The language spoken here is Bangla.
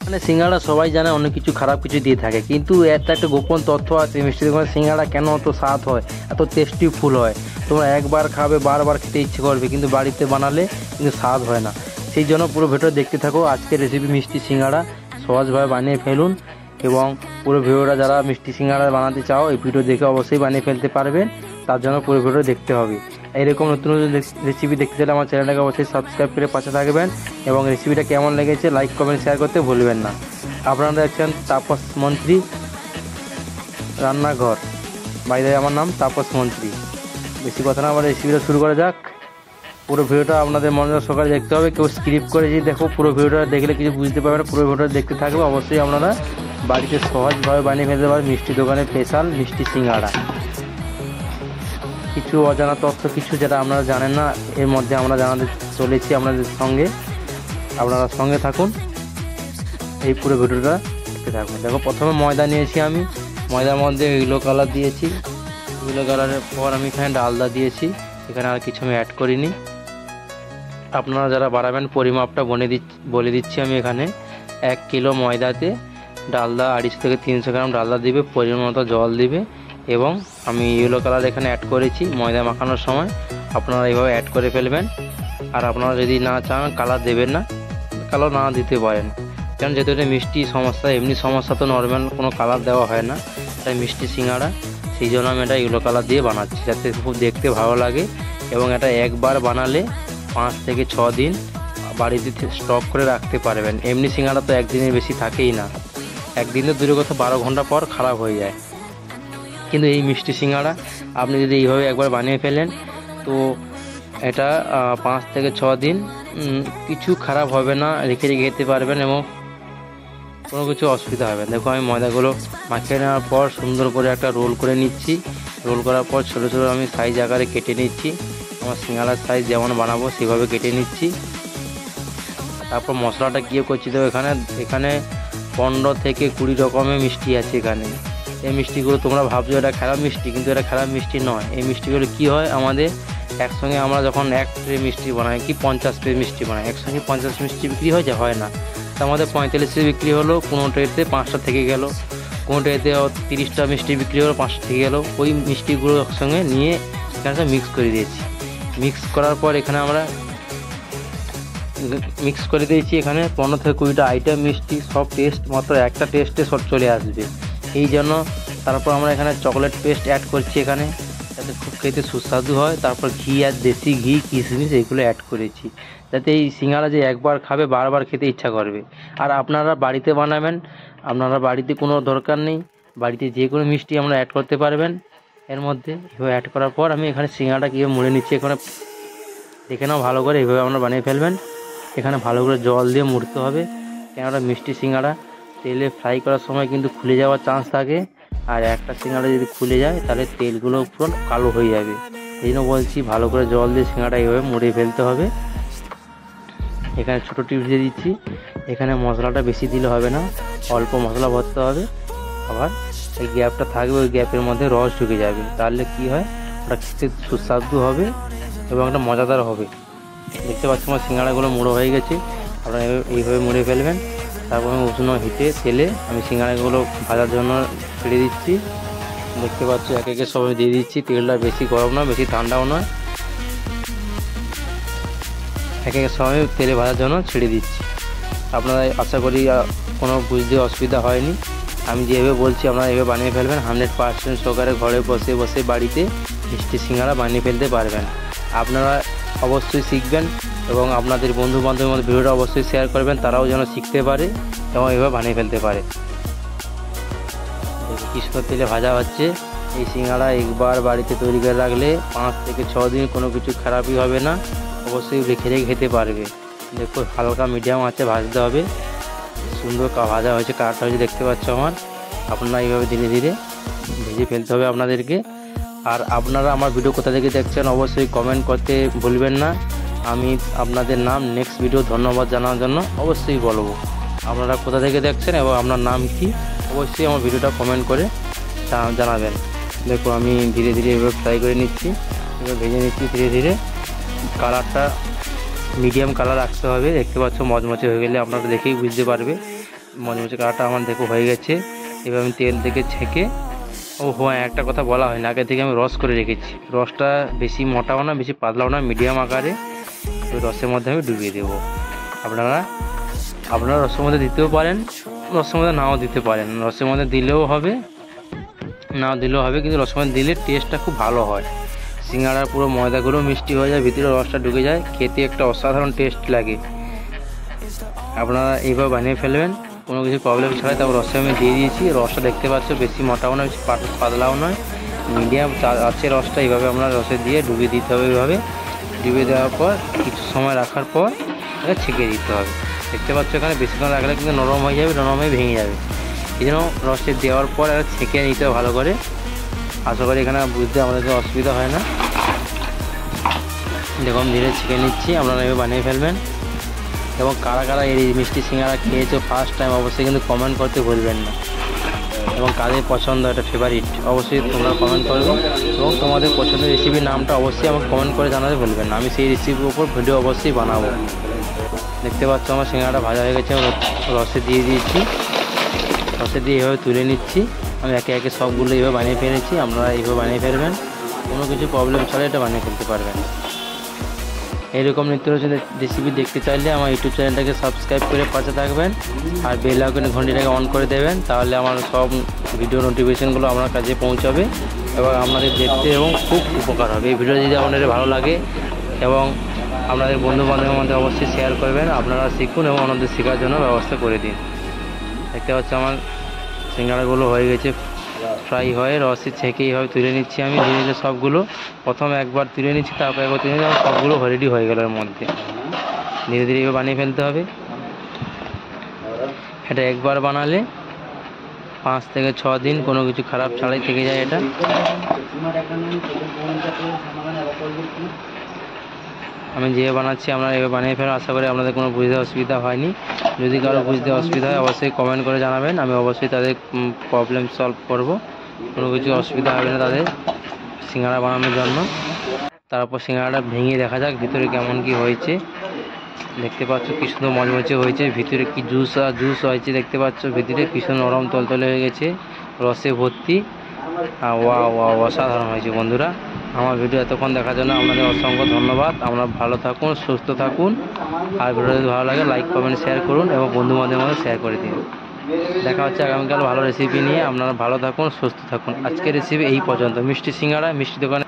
মানে সিঙ্গাড়া সবাই জানে অনেক কিছু খারাপ কিছু দিয়ে থাকে, কিন্তু একটা গোপন তথ্য আছে মিষ্টি দোকানের সিঙ্গাড়া কেন অত স্বাদ হয়, এত টেস্টি ফুল হয়। তোমরা একবার খাবে বারবার খেতে ইচ্ছে করবে, কিন্তু বাড়িতে বানালে কিন্তু স্বাদ হয় না। সেই জন্য পুরো ভিডিও দেখতে থাকো। আজকের রেসিপি মিষ্টি সিঙ্গাড়া সহজভাবে বানিয়ে ফেলুন, এবং পুরো ভিডিওটা যারা মিষ্টি সিঙ্গাড়া বানাতে চাও এই ভিডিও দেখে অবশ্যই বানিয়ে ফেলতে পারবেন। তার জন্য পুরো ভিডিও দেখতে হবে। এইরকম নতুন নতুন রেসিপি দেখতে চাইলে আমার চ্যানেলটাকে অবশ্যই সাবস্ক্রাইব করে পাশে থাকবেন, এবং রেসিপিটা কেমন লেগেছে লাইক কমেন্ট শেয়ার করতে ভুলবেন না। আপনারা দেখছেন তাপস মন্ত্রী রান্নাঘর। বাইরে আমার নাম তাপস মন্ত্রী। বেশি কথা না, আমার রেসিপিটা শুরু করা যাক। পুরো ভিডিওটা আপনাদের মনোযোগ সহকারে দেখতে হবে, কেউ স্ক্রিপ্ট করে যদি দেখো পুরো ভিডিওটা দেখলে কিছু বুঝতে পারবে না। পুরো ভিডিওটা দেখতে থাকবে, অবশ্যই আপনারা বাড়িতে সহজভাবে বানিয়ে ফেলতে পারবেন মিষ্টি দোকানের স্পেশাল মিষ্টি সিঙ্গাড়া। কিছু অজানা তথ্য, কিছু যেটা আপনারা জানেন না, এর মধ্যে আমরা জানাতে চলেছি আপনাদের সঙ্গে। আপনারা সঙ্গে থাকুন, এই পুরো ভিডিওটা দেখতে থাকুন। দেখো, প্রথমে ময়দা নিয়েছি আমি, ময়দার মধ্যে ইয়েলো কালার দিয়েছি। ইয়েলো কালারের পর আমি এখানে ডালদা দিয়েছি, এখানে আর কিছু আমি অ্যাড করিনি। আপনারা যারা বানাবেন পরিমাপটা বলে দিচ্ছি আমি। এখানে 1 কিলো ময়দাতে ডালদা 250 থেকে 300 গ্রাম ডালদা দিবে, পরিমাণ মতো জল দিবে, এবং আমি ইয়েলো কালার এখানে অ্যাড করেছি ময়দা মাখানোর সময়। আপনারা এইভাবে অ্যাড করে ফেলবেন। আর আপনারা যদি না চান কালার দেবেন না, কালার না দিতে পারেন, কারণ যেহেতু এটা মিষ্টি সমস্যা, এমনি সমস্যা তো নর্মাল কোনো কালার দেওয়া হয় না, তাই মিষ্টি সিঙ্গাড়া সেই জন্য আমি এটা ইয়েলো কালার দিয়ে বানাচ্ছি, যাতে খুব দেখতে ভালো লাগে। এবং এটা একবার বানালে 5 থেকে 6 দিন বাড়িতে স্টক করে রাখতে পারবেন। এমনি সিঙ্গাড়া তো একদিনের বেশি থাকেই না, একদিনে দূরের কথা 12 ঘন্টা পর খারাপ হয়ে যায়। কিন্তু এই মিষ্টি সিঙ্গাড়া আপনি যদি এইভাবে একবার বানিয়ে ফেলেন, তো এটা 5 থেকে 6 দিন কিছু খারাপ হবে না, রেখে খেতে পারবেন, এবং কোনো কিছু অসুবিধা হবে না। দেখো, আমি ময়দাগুলো মাখিয়ে নেওয়ার পর সুন্দর করে একটা রোল করে নিচ্ছি। রোল করার পর ছোটো ছোটো আমি সাইজ আকারে কেটে নিচ্ছি। আমার সিঙ্গাড়ার সাইজ যেমন বানাবো সেভাবে কেটে নিচ্ছি। তারপর মশলাটা কী করছি, তো এখানে 15 থেকে 20 রকমের মিষ্টি আছে এখানে। এই মিষ্টিগুলো তোমরা ভাবছো এটা খারাপ মিষ্টি, কিন্তু এটা খারাপ মিষ্টি নয়। এই মিষ্টিগুলো কী হয়, আমাদের একসঙ্গে আমরা যখন 1 ট্রে মিষ্টি বানাই কি 50 ট্রে মিষ্টি বানাই, একসঙ্গে 50 মিষ্টি বিক্রি হয় না। তো আমাদের 45 বিক্রি হলো, কোনো ট্রেতে 5টা থেকে গেল, কোনো ট্রেতে 30টা মিষ্টি বিক্রি হলো, 5টা থেকে গেল। ওই মিষ্টিগুলো একসঙ্গে নিয়ে এখানে মিক্স করে দিয়েছি। মিক্স করার পর এখানে আমরা মিক্স করে দিয়েছি এখানে 15 থেকে 20টা আইটেম মিষ্টি, সব টেস্ট মাত্র একটা টেস্টে সব চলে আসবে এই জন্য। তারপর আমরা এখানে চকলেট পেস্ট অ্যাড করছি এখানে, যাতে খুব খেতে সুস্বাদু হয়। তারপর ঘি আর দেশি ঘি, কিশমিশ এইগুলো অ্যাড করেছি, যাতে এই সিঙ্গাড়া যে একবার খাবে বারবার খেতে ইচ্ছা করবে। আর আপনারা বাড়িতে বানাবেন, আপনারা বাড়িতে কোনো দরকার নেই, বাড়িতে যে কোনো মিষ্টি আমরা অ্যাড করতে পারবেন এর মধ্যে। এভাবে অ্যাড করার পর আমি এখানে সিঙ্গাড়াটা কীভাবে মুড়ে নিচ্ছি, এখানে দেখে নাও ভালো করে। এইভাবে আমরা বানিয়ে ফেলবেন। এখানে ভালো করে জল দিয়ে মুড়তে হবে, কেননা মিষ্টি সিঙ্গাড়া তেলে ফ্রাই করার সময় কিন্তু খুলে যাওয়ার চান্স থাকে। আর একটা সিঙ্গাড়া যদি খুলে যায় তাহলে তেলগুলো পুরো কালো হয়ে যাবে। এই জন্য বলছি ভালো করে জল দিয়ে সিঙ্গাড়া এইভাবে মুড়ে ফেলতে হবে। এখানে ছোটো টিপস দিয়ে দিচ্ছি, এখানে মশলাটা বেশি দিলে হবে না, অল্প মশলা ভরতে হবে। আবার এই গ্যাপটা থাকবে, ওই গ্যাপের মধ্যে রস ঢুকে যাবে, তাহলে কি হয় ওটা খেতে সুস্বাদু হবে এবং একটা মজাদার হবে। দেখতে পাচ্ছি আমার সিঙ্গাড়াগুলো মুড়ো হয়ে গেছে। আপনারা এইভাবে মুড়ে ফেলবেন। তারপর আমি উষ্ণ হিটে তেলে আমি সিঙ্গাড়াগুলো ভাজার জন্য ছেড়ে দিচ্ছি। দেখতে পাচ্ছি একে একে সবাই দিয়ে দিচ্ছি। তেলটা বেশি গরম নয়, বেশি ঠান্ডাও নয়, একে একে সবাই তেলে ভাজার জন্য ছেড়ে দিচ্ছি। আপনারা আশা করি কোনো বুঝতে অসুবিধা হয়নি। আমি যেভাবে বলছি আপনারা এভাবে বানিয়ে ফেলবেন। 100% সহকারে ঘরে বসে বসে বাড়িতে মিষ্টি সিঙ্গাড়া বানিয়ে ফেলতে পারবেন। আপনারা অবশ্যই শিখবেন, এবং আপনাদের বন্ধু বান্ধবের মধ্যে ভিডিওটা অবশ্যই শেয়ার করবেন, তারাও যেন শিখতে পারে এবং এভাবে বানিয়ে ফেলতে পারে। কৃষ্ণ তেলে ভাজা হচ্ছে। এই সিঙ্গাড়া একবার বাড়িতে তৈরি করে রাখলে 5 থেকে 6 দিন কোনো কিছু খারাপই হবে না, অবশ্যই রেখে রেখে খেতে পারবে। দেখো, হালকা মিডিয়াম আছে ভাজতে হবে। সুন্দর ভাজা হয়েছে, কালারটা হয়েছে দেখতে পাচ্ছ আমার। আপনারা এইভাবে ধীরে ধীরে ভেজে ফেলতে হবে আপনাদেরকে। আর আপনারা আমার ভিডিও কোথা থেকে দেখছেন অবশ্যই কমেন্ট করতে ভুলবেন না। আমি আপনাদের নাম নেক্সট ভিডিও ধন্যবাদ জানার জন্য অবশ্যই বলবো। আপনারা কোথা থেকে দেখছেন এবং আপনার নাম কি অবশ্যই আমার ভিডিওটা কমেন্ট করে জানাবেন। দেখো, আমি ধীরে ধীরে এভাবে ফ্রাই করে নিচ্ছি, এভাবে ভেজে নিচ্ছি ধীরে ধীরে। কালারটা মিডিয়াম কালার রাখতে হবে। দেখতে পাচ্ছ মচমচে হয়ে গেলে আপনারা দেখেই বুঝতে পারবে। মচমচে কালারটা আমার দেখো হয়ে গেছে। এবার আমি তেল থেকে ছেঁকে, ও হ্যাঁ একটা কথা বলা হয়নি, আগে থেকে আমি রস করে রেখেছি। রসটা বেশি মোটাও না বেশি পাতলাও না, মিডিয়াম আকারে ওই রসের মধ্যে আমি ডুবিয়ে দেবো। আপনারা রসের মধ্যে দিতেও পারেন, রসের মধ্যে নাও দিতে পারেন। রসের মধ্যে দিলেও হবে, নাও দিলেও হবে, কিন্তু রসের মধ্যে দিলে টেস্টটা খুব ভালো হয়। সিঙ্গাড়ার পুরো ময়দাগুলো মিষ্টি হয়ে যায়, ভিতরে রসটা ঢুকে যায়, খেতে একটা অসাধারণ টেস্ট লাগে। আপনারা এইভাবে বানিয়ে ফেলবেন, কোনো কিছু প্রবলেম ছাড়াই। তারপর রসে আমি দিয়ে দিয়েছি, রসটা দেখতে পাচ্ছ বেশি মোটাও নয় বেশি পাতলাও নয়, মিডিয়াম আছে রসটা। এইভাবে আমরা রসে দিয়ে ডুবিয়ে দিতে হবে। এইভাবে ডুবিয়ে দেওয়ার পর কিছু সময় রাখার পর এটা ছেঁকে দিতে হবে। দেখতে পাচ্ছ এখানে বেশিক্ষণ রাখলে কিন্তু নরম হয়ে যাবে, নরম হয়ে ভেঙে যাবে। এই জন্য রসে দেওয়ার পর এটা ছেঁকে নিতে হবে ভালো করে। আশা করি এখানে বুঝতে আমাদের অসুবিধা হয় না। দেখুন ধীরে ছেঁকে নিচ্ছি, আপনারা এভাবে বানিয়ে ফেলবেন। এবং কারা কারা এই মিষ্টি সিঙ্গাড়া খেয়েছো ফার্স্ট টাইম অবশ্যই কিন্তু কমেন্ট করতে ভুলবেন না। এবং কাদের পছন্দ এটা ফেভারিট অবশ্যই তোমরা কমেন্ট করবে। এবং তোমাদের পছন্দের রেসিপির নামটা অবশ্যই আমাকে কমেন্ট করে জানাতে ভুলবেন না, আমি সেই রেসিপির উপর ভিডিও অবশ্যই বানাবো। দেখতে পাচ্ছ আমার সিঙ্গাড়াটা ভাজা হয়ে গেছে, রসে দিয়ে দিয়েছি। রসে দিয়ে এইভাবে তুলে নিচ্ছি। আমি একে একে সবগুলো এইভাবে বানিয়ে ফেলেছি, আপনারা এইভাবে বানিয়ে ফেলবেন, কোনো কিছু প্রবলেম ছাড়া এটা বানিয়ে ফেলতে পারবেন। এইরকম নিত্য নতুন রেসিপি দেখতে চাইলে আমার ইউটিউব চ্যানেলটাকে সাবস্ক্রাইব করে পাশে থাকবেন, আর বেল আইকনের ঘন্টিটাকে অন করে দেবেন, তাহলে আমার সব ভিডিও নোটিফিকেশনগুলো আপনার কাছে পৌঁছাবে এবং আপনাদের দেখতে এবং খুব উপকার হবে। এই ভিডিও যদি আপনাদের ভালো লাগে এবং আপনাদের বন্ধু বান্ধবের মধ্যে অবশ্যই শেয়ার করবেন, আপনারা শিখুন এবং অন্যদের শেখার জন্য ব্যবস্থা করে দিন। দেখতে পাচ্ছি আমার সিঙ্গাড়াগুলো হয়ে গেছে ফ্রাই হয়ে, রসে ছেঁকে এইভাবে তুলে নিচ্ছি আমি ধীরে ধীরে সবগুলো। প্রথমে একবার তুলে নিচ্ছি, তারপর একবার তুলে নিচ্ছি, সবগুলো রেডি হয়ে গেল। এর মধ্যে ধীরে ধীরে এভাবে বানিয়ে ফেলতে হবে। এটা একবার বানালে 5 থেকে 6 দিন কোনো কিছু খারাপ ছাড়াই থেকে যায়। এটা আমি যেভাবে বানাচ্ছি আপনারা এভাবে বানিয়ে ফেলেন, আশা করি আপনাদের কোনো বুঝতে অসুবিধা হয়নি। যদি কারো বুঝতে অসুবিধা হয় অবশ্যই কমেন্ট করে জানাবেন, আমি অবশ্যই তাদের প্রবলেম সলভ করব। কোনো কিছু অসুবিধা হবে না তাদের সিঙ্গাড়া বানানোর জন্য। তারপর সিঙ্গাড়াটা ভেঙে দেখা যাক ভিতরে কেমন কি হয়েছে। দেখতে পাচ্ছ কি সুন্দর মচমচে হয়েছে, ভিতরে কি জুস হয়েছে দেখতে পাচ্ছ, ভিতরে কি সুন্দর নরম তলতলে হয়ে গেছে, রসে ভর্তি। ওয়া অসাধারণ হয়েছে বন্ধুরা। আমার ভিডিও এতক্ষণ দেখার জন্য আপনাদের অসংখ্য ধন্যবাদ। আপনারা ভালো থাকুন, সুস্থ থাকুন, আর ভিডিও যদি ভালো লাগে লাইক কমেন্ট শেয়ার করুন এবং বন্ধু বান্ধবের মধ্যে শেয়ার করে দিন। দেখা হচ্ছে আগামীকাল ভালো রেসিপি নিয়ে। আপনারা ভালো থাকুন, সুস্থ থাকুন। আজকের রেসিপি এই পর্যন্ত। মিষ্টি সিঙ্গাড়া মিষ্টি দোকানে